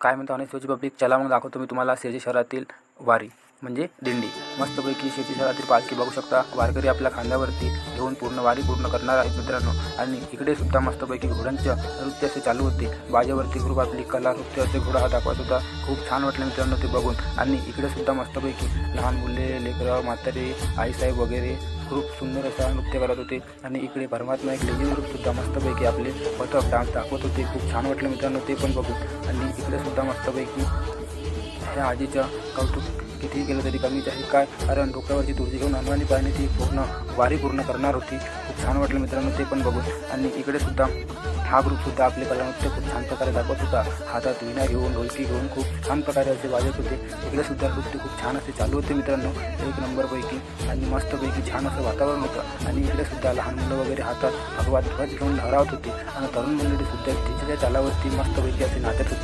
काय म्हणतो अनेक शिवाजी पब्लिक, चला मग दाखवतो मी तुम्हाला शिर्डी शहरातील वारी म्हणजे दिंडी. मस्तपैकी शिर्डी शहरातील पालखी बघू शकता. वारकरी आपल्या खांद्यावरती घेऊन पूर्ण वारी पूर्ण करणार आहेत मित्रांनो. आणि इकडे सुद्धा मस्तपैकी घोड्यांचं नृत्य असे चालू होते. बाजेवरती ग्रुप आपली कला नृत्य असे घोडा हा दाखवत होता. खूप छान वाटलं मित्रांनो ते बघून. आणि इकडे सुद्धा मस्तपैकी लहान मुले, लेकरं, म्हातारे, आईसाहेब वगैरे खूप सुंदर असा नृत्य करत होते. आणि इकडे परमात्मा एक लेझिम ग्रुपसुद्धा मस्तपैकी आपले पथक डान्स दाखवत होते. खूप छान वाटलं मित्रांनो ते पण बघून. आणि इकडे सुद्धा मस्तपैकी ह्या आजीचं कौतुक कितीही केलं तरी कमीच आहे. काय कारण डोक्यावरची तुळशी घेऊन हनुमानी पायाने ती पूर्ण वारी पूर्ण करणार होती. खूप छान वाटलं मित्रांनो ते पण बघून. आणि इकडे सुद्धा हा ग्रुपसुद्धा आपले कलानृत्य खूप छान प्रकारे दाखवत होता. हातात वीणा घेऊन, ढोलकी घेऊन खूप छान प्रकारे असे वाजत होते. इकडे सुद्धा नृत्य खूप छान असे चालू होते मित्रांनो, एक नंबरपैकी. आणि मस्तपैकी छान असं वातावरण होतं. आणि इकडे सुद्धा लहान मुलं वगैरे हातात भगवा ध्वज घेऊन लहरावत होते. आणि तरुण मंडळी सुद्धा तिच्या चालावरती मस्तपैकी असे नाचत होते.